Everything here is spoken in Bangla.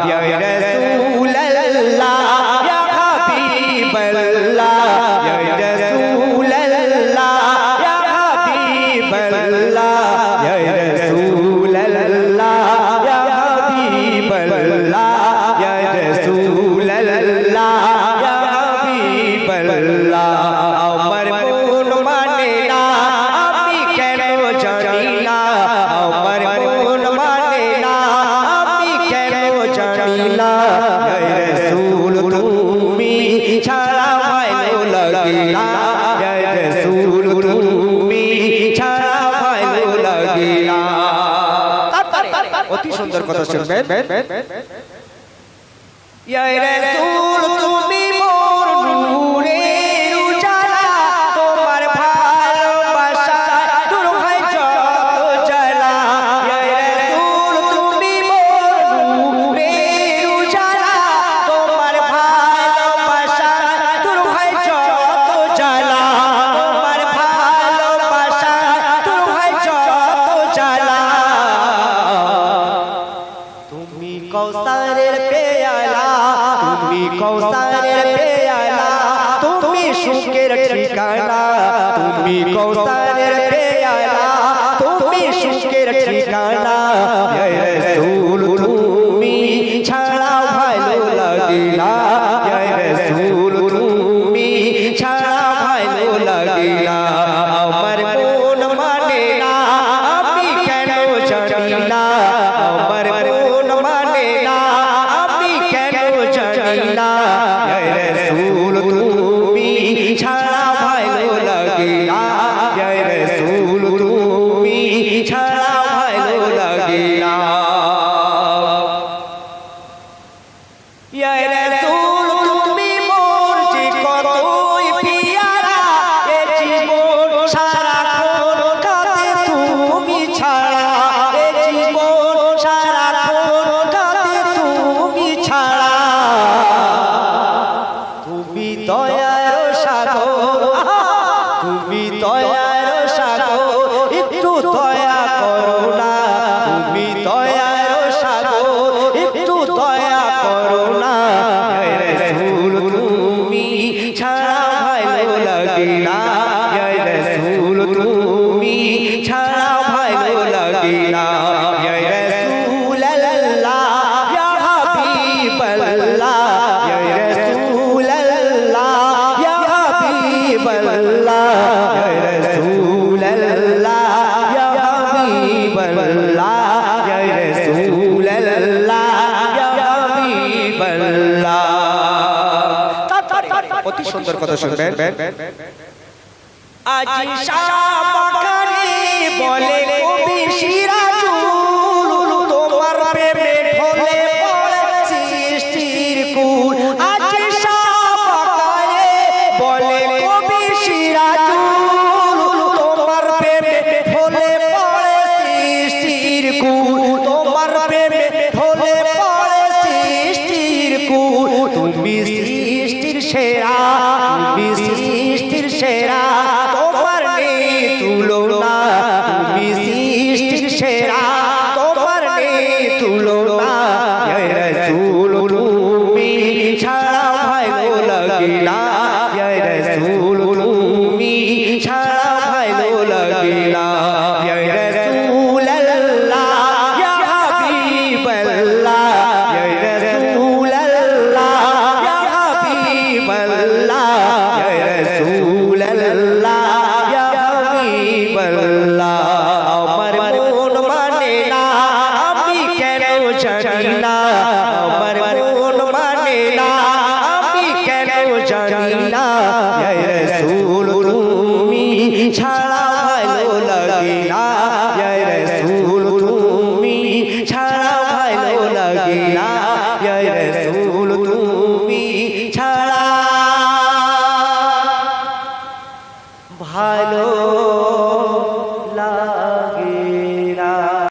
ইয়া রাসূলুল্লাহ ইয়া হাবিবাল্লাহ ইয়া রাসূলুল্লাহ ইয়া হাবিবাল্লাহ ইয়া রাসূলুল্লাহ ইয়া হাবিবাল্লাহ ইয়া রাসূলুল্লাহ ইয়া হাবিবাল্লাহ আমার মন মানে না আমি কেন জানি না আমার মন মানে না আমি কেন জানি না ইয়া রাসূল তুমি ছাড়া ভালো লাগে না ইয়া রাসূল তুমি ছাড়া ভালো লাগে না অতি সুন্দর কথা শুনবেন ইয়া রাসূল তুমি মোর নূরের উজালা তোমার ভালোবাসা দূর হয় যত জ্বালা ইয়া রাসূল তুমি মোর নূরের উজালা তোমার ভালোবাসা দূর হয় যত জ্বালা তোমার ভালোবাসা দূর হয় যত জ্বালা তুমি কৌসারের পেয়ালা তুমি কৌসারের পেয়ালা তুমি সুখের ঠিকানা তুমি কৌসারের পেয়ালা তুমি সুখের ঠিকানা ইয়া রাসূল তুমি ছাড়া ভালো লাগে না ইয়া রাসূল তুমি ছাড়া ভালো লাগে না আমার মন মানে না আমি কেন জানি না আমার মন মানে না আমি কেন জানি না ইয়া রাসূল তুমি ছাড়া ভালো লাগে না ইয়া রাসূল তুমি ছাড়া ভালো লাগে না ইয়া রাসূল তুমি মোর যে কতই পিয়ারা এ জীবন সারাক্ষণ কাঁদে তুমি ছাড়া এ জীবন সারাক্ষণ কাঁদে তুমি ছাড়া তুমি দয়ার সাগর তুমি দয়ার সাগর একটু দয়া করো না তুমি দয়ার সাগর একটু দয়া করো না ইয়া রাসূল তুমি ছাড়া ভালো লাগে না ইয়া রাসূল তুমি ছাড়া ভালো লাগে না ইয়া রাসূলুল্লাহ ইয়া হাবিবাল্লাহ ইয়া রাসূলুল্লাহ ইয়া হাবিবাল্লাহ ইয়া রাসূলুল্লাহ ইয়া হাবিবাল্লাহ ইয়া রাসূলুল্লাহ ইয়া হাবিবাল্লাহ অতি সুন্দর কথা শুনবেন আজি শাবাকারে বলে কবি সিরাজুল তোমার প্রেমে ঢলে পড়ে সৃষ্টির কুল আজি শাবাকারে বলে কবি সিরাজুল তোমার প্রেমে ঢলে পড়ে সৃষ্টির কুল তোমার প্রেমে ঢলে পড়ে সৃষ্টির কুল তুমি সৃষ্টির সেরা তুমি সৃষ্টির সেরা তোমার নেই তুলনা তুমি সৃষ্টির সেরা তোমার নেই তুলনা ইয়া রাসূল তুমি ছাড়া ভালো লাগে না ইয়া রাসূল তুমি ছাড়া ভালো লাগে না ইয়া রাসূলুল্লাহ ইয়া হাবিবাল্লাহ ইয়া রাসূলুল্লাহ ইয়া হাবিবাল্লাহ ইয়া রাসূলুল্লাহ ইয়া হাবিবাল্লাহ আমার মন মানে না আমি কেন জানি না